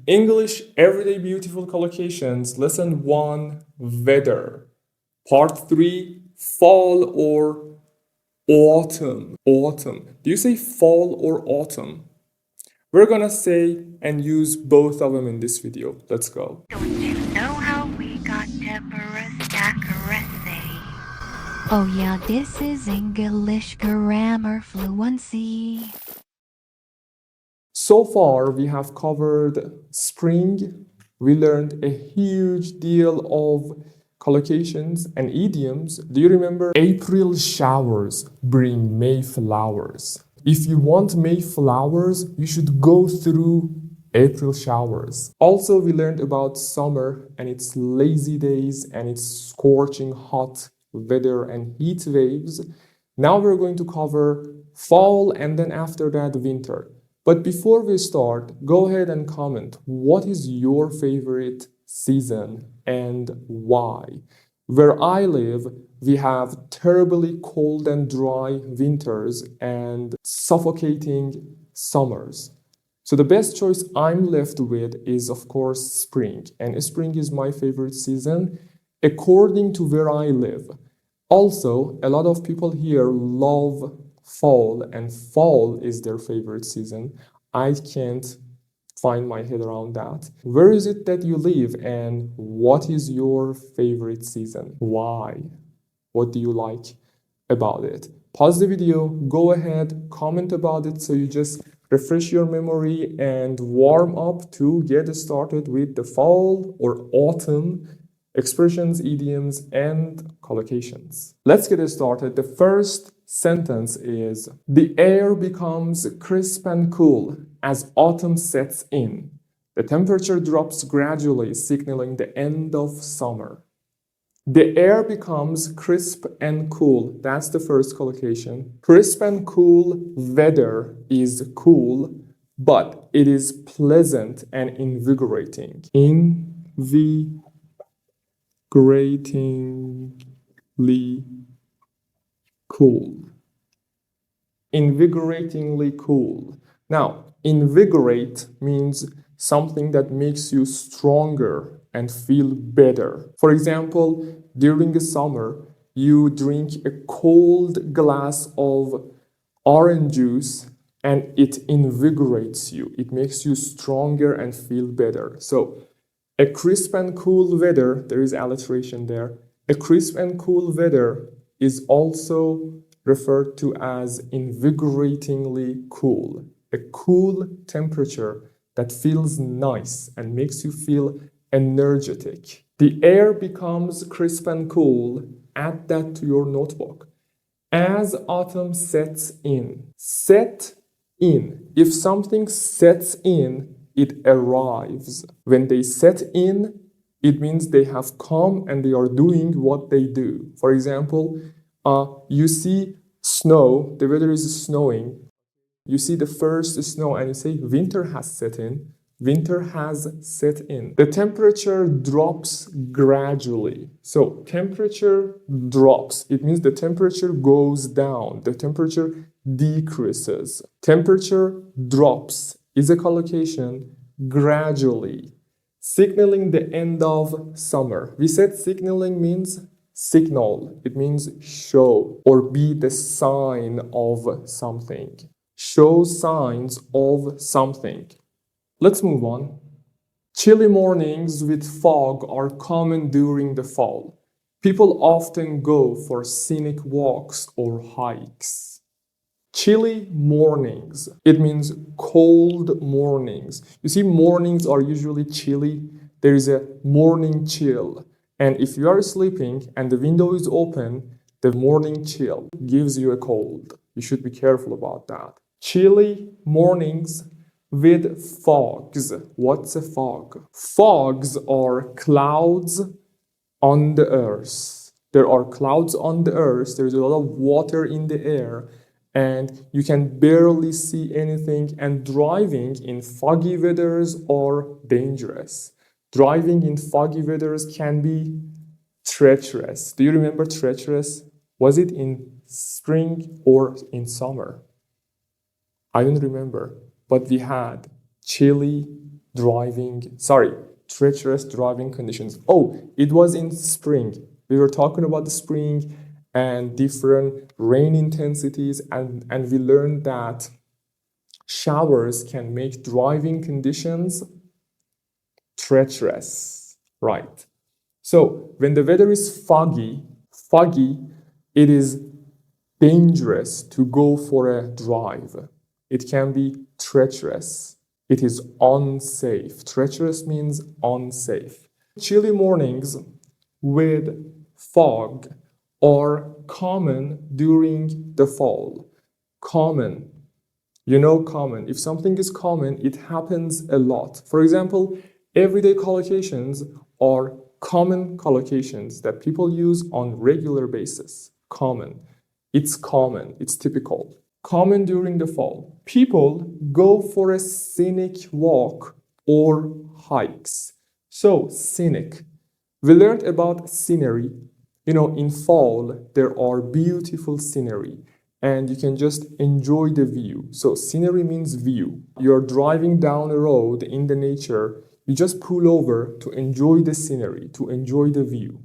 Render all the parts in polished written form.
English Everyday Beautiful Collocations, Lesson 1, Weather. Part 3, Fall or Autumn. Autumn. Do you say fall or autumn? We're gonna say and use both of them in this video. Let's go. Don't you know how we got Deborah Stackeretti? Oh yeah, this is English grammar fluency. So far, we have covered spring. We learned a huge deal of collocations and idioms. Do you remember? April showers bring May flowers. If you want May flowers, you should go through April showers. Also, we learned about summer and its lazy days and its scorching hot weather and heat waves. Now we're going to cover fall and then after that winter. But before we start, go ahead and comment what is your favorite season and why. Where I live, we have terribly cold and dry winters and suffocating summers. So the best choice I'm left with is, of course, spring. And spring is my favorite season according to where I live. Also, a lot of people here love fall, and fall is their favorite season. I can't find my head around that. Where is it that you live, and what is your favorite season? Why? What do you like about it? Pause the video, go ahead, comment about it so you just refresh your memory and warm up to get started with the fall or autumn expressions, idioms, and collocations. Let's get started. The first sentence is, the air becomes crisp and cool as autumn sets in. The temperature drops gradually, signaling the end of summer. The air becomes crisp and cool. That's the first collocation. Crisp and cool weather is cool, but it is pleasant and invigorating. Invigoratingly cool. Invigoratingly cool. Now, invigorate means something that makes you stronger and feel better. For example, during the summer, you drink a cold glass of orange juice and it invigorates you. It makes you stronger and feel better. So, a crisp and cool weather, there is alliteration there. A crisp and cool weather is also referred to as invigoratingly cool. A cool temperature that feels nice and makes you feel energetic. The air becomes crisp and cool. Add that to your notebook. As autumn sets in. Set in. If something sets in, it arrives. When they set in, it means they have come and they are doing what they do. For example, you see snow, the weather is snowing. You see the first snow and you say winter has set in. Winter has set in. The temperature drops gradually. So temperature drops. It means the temperature goes down. The temperature decreases. Temperature drops is a collocation gradually, signaling the end of summer. We said signaling means signal. It means show or be the sign of something. Show signs of something. Let's move on. Chilly mornings with fog are common during the fall. People often go for scenic walks or hikes. Chilly mornings. It means cold mornings. You see, mornings are usually chilly. There is a morning chill. And if you are sleeping and the window is open, the morning chill gives you a cold. You should be careful about that. Chilly mornings with fogs. What's a fog? Fogs are clouds on the earth. There are clouds on the earth. There's a lot of water in the air and you can barely see anything, and driving in foggy weathers are dangerous. Driving in foggy weathers can be treacherous. Do you remember treacherous? Was it in spring or in summer? I don't remember, but we had chilly treacherous driving conditions. Oh, it was in spring. We were talking about the spring and different rain intensities, and we learned that showers can make driving conditions treacherous, right? So when the weather is foggy, it is dangerous to go for a drive. It can be treacherous. It is unsafe. Treacherous means unsafe. Chilly mornings with fog are common during the fall. Common. You know, common. If something is common, it happens a lot. For example, everyday collocations are common collocations that people use on regular basis. Common. It's typical. Common during the fall. People go for a scenic walk or hikes. So, scenic. We learned about scenery. You know, in fall, there are beautiful scenery and you can just enjoy the view. So, scenery means view. You're driving down a road in the nature, you just pull over to enjoy the scenery, to enjoy the view.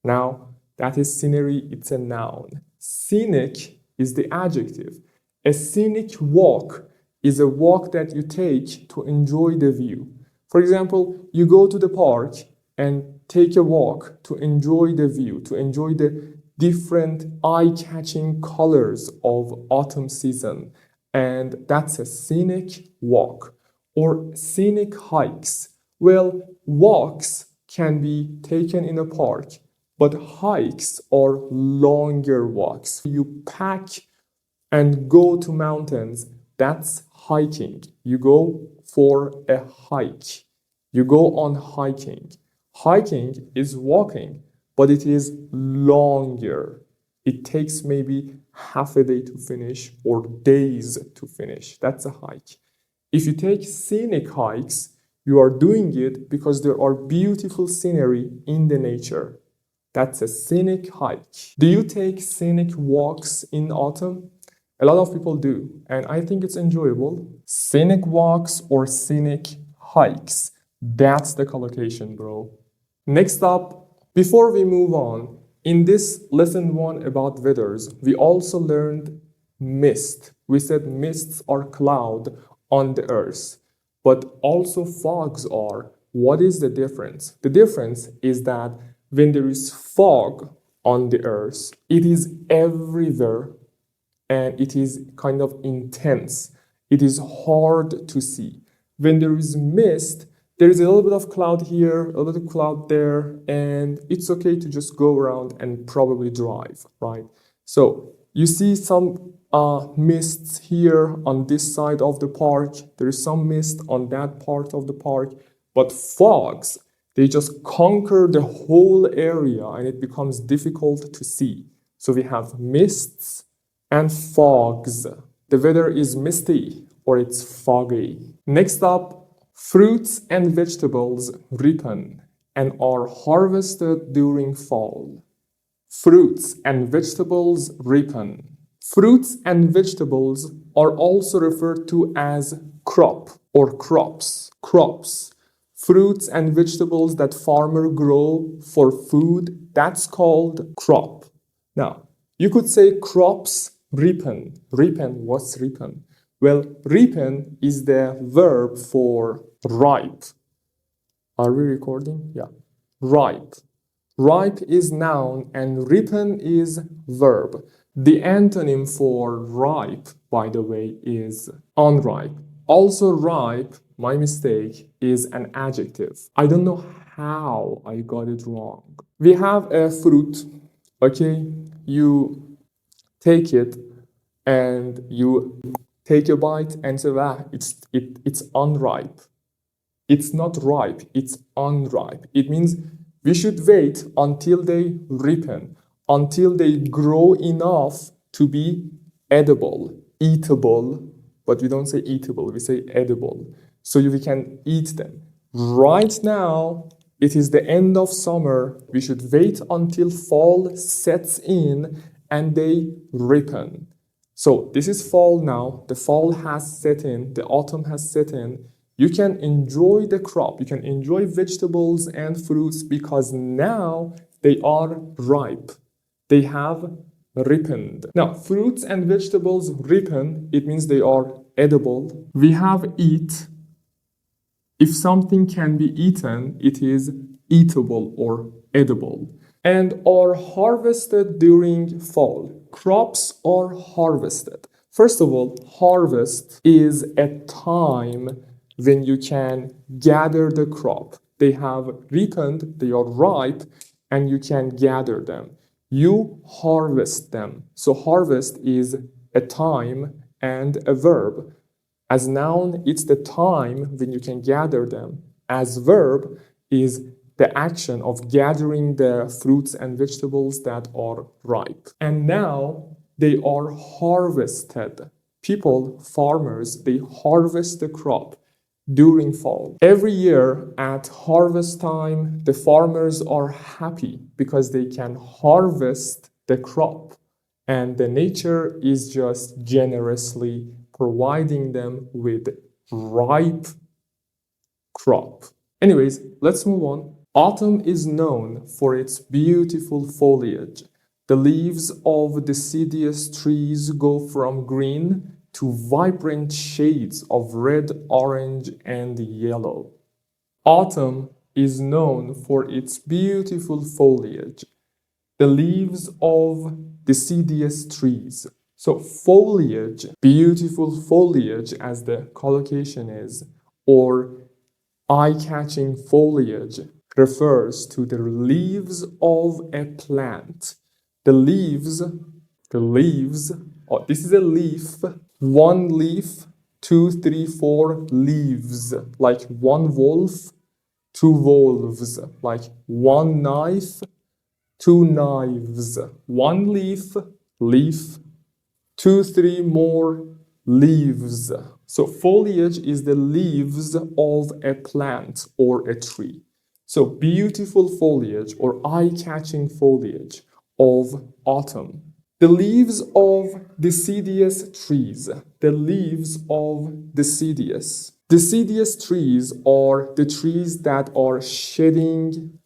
Now, that is scenery, it's a noun. Scenic is the adjective. A scenic walk is a walk that you take to enjoy the view. For example, you go to the park and take a walk to enjoy the view, to enjoy the different eye-catching colors of autumn season. And that's a scenic walk. Or scenic hikes. Well, walks can be taken in a park, but hikes are longer walks. You pack and go to mountains, that's hiking. You go for a hike. You go on hiking. Hiking is walking, but it is longer. It takes maybe half a day to finish or days to finish. That's a hike. If you take scenic hikes, you are doing it because there are beautiful scenery in the nature. That's a scenic hike. Do you take scenic walks in autumn? A lot of people do, and I think it's enjoyable. Scenic walks or scenic hikes. That's the collocation, bro. Next up, before we move on, in this lesson 1 about weathers, we also learned mist. We said mists are cloud on the earth, but also fogs are. What is the difference? The difference is that when there is fog on the earth, it is everywhere and it is kind of intense. It is hard to see. When there is mist, there is a little bit of cloud here, a little cloud there, and it's okay to just go around and probably drive, right? So you see some mists here on this side of the park. There is some mist on that part of the park, but fogs, they just conquer the whole area and it becomes difficult to see. So we have mists and fogs. The weather is misty or it's foggy. Next up, fruits and vegetables ripen and are harvested during fall. Fruits and vegetables ripen. Fruits and vegetables are also referred to as crop or crops. Crops. Fruits and vegetables that farmer grow for food, that's called crop. Now, you could say crops ripen. Ripen, what's ripen? Well, ripen is the verb for ripe. Are we recording? Yeah. Ripe. Ripe is noun and ripen is verb. The antonym for ripe, by the way, is unripe. Also ripe, my mistake, is an adjective. I don't know how I got it wrong. We have a fruit, okay? You take it and you take a bite and say, it's unripe. It's not ripe, it's unripe. It means we should wait until they ripen, until they grow enough to be edible, eatable, but we don't say eatable, we say edible. So we can eat them. Right now, it is the end of summer. We should wait until fall sets in and they ripen. So this is fall now. The fall has set in, the autumn has set in. You can enjoy the crop, you can enjoy vegetables and fruits because now they are ripe. They have ripened. Now, fruits and vegetables ripen, it means they are edible. We have eat. If something can be eaten, it is eatable or edible. And are harvested during fall. Crops are harvested. First of all, harvest is a time when you can gather the crop. They have ripened, they are ripe, and you can gather them. You harvest them. So harvest is a time and a verb. As noun, it's the time when you can gather them. As verb is the action of gathering the fruits and vegetables that are ripe. And now they are harvested. People, farmers, they harvest the crop during fall. Every year at harvest time, the farmers are happy because they can harvest the crop, and the nature is just generously providing them with ripe crop. Anyways, let's move on. Autumn is known for its beautiful foliage. The leaves of deciduous trees go from green to vibrant shades of red, orange, and yellow. Autumn is known for its beautiful foliage. The leaves of deciduous trees. So foliage, beautiful foliage as the collocation is, or eye-catching foliage refers to the leaves of a plant. The leaves, oh, this is a leaf, one leaf, 2, 3, 4 leaves, like one wolf, two wolves, like one knife, two knives, one leaf, 2, 3 more leaves. So foliage is the leaves of a plant or a tree. So beautiful foliage or eye-catching foliage of autumn. The leaves of deciduous trees. The leaves of deciduous. Deciduous trees are the trees that are shedding,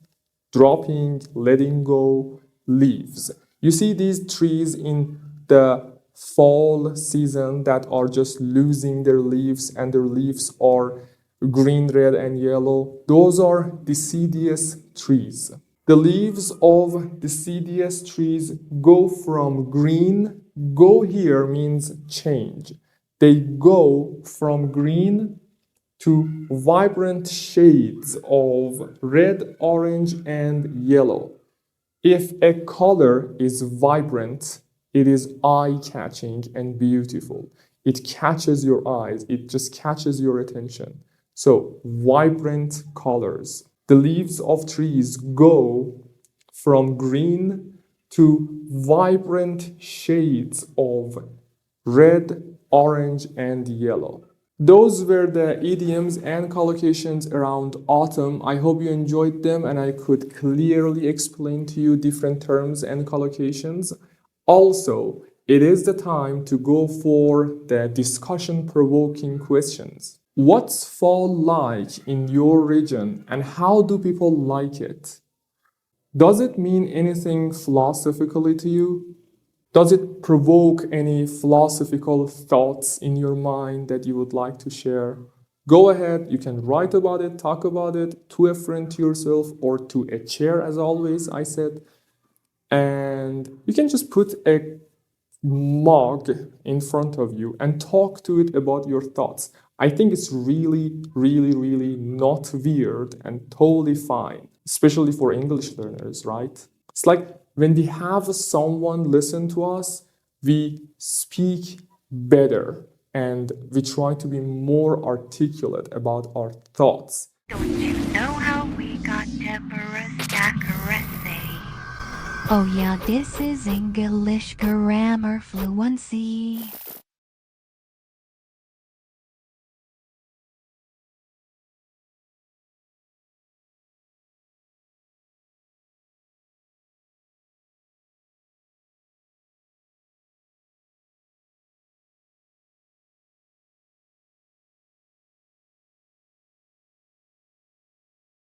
dropping, letting go leaves. You see these trees in the fall season that are just losing their leaves, and their leaves are green, red, and yellow. Those are deciduous trees. The leaves of deciduous trees go from green, go here means change. They go from green to vibrant shades of red, orange, and yellow. If a color is vibrant, it is eye-catching and beautiful. It catches your eyes, it just catches your attention. So, vibrant colors. The leaves of trees go from green to vibrant shades of red, orange, and yellow. Those were the idioms and collocations around autumn. I hope you enjoyed them and I could clearly explain to you different terms and collocations. Also, it is the time to go for the discussion-provoking questions. What's fall like in your region and how do people like it? Does it mean anything philosophically to you? Does it provoke any philosophical thoughts in your mind that you would like to share? Go ahead, you can write about it, talk about it to a friend, to yourself, or to a chair, as always, I said. And you can just put a mug in front of you and talk to it about your thoughts. I think it's really, really, really not weird and totally fine, especially for English learners, right? It's like when we have someone listen to us, we speak better and we try to be more articulate about our thoughts. Don't you know how we got Deborah Stackerese? Oh yeah, this is English grammar fluency.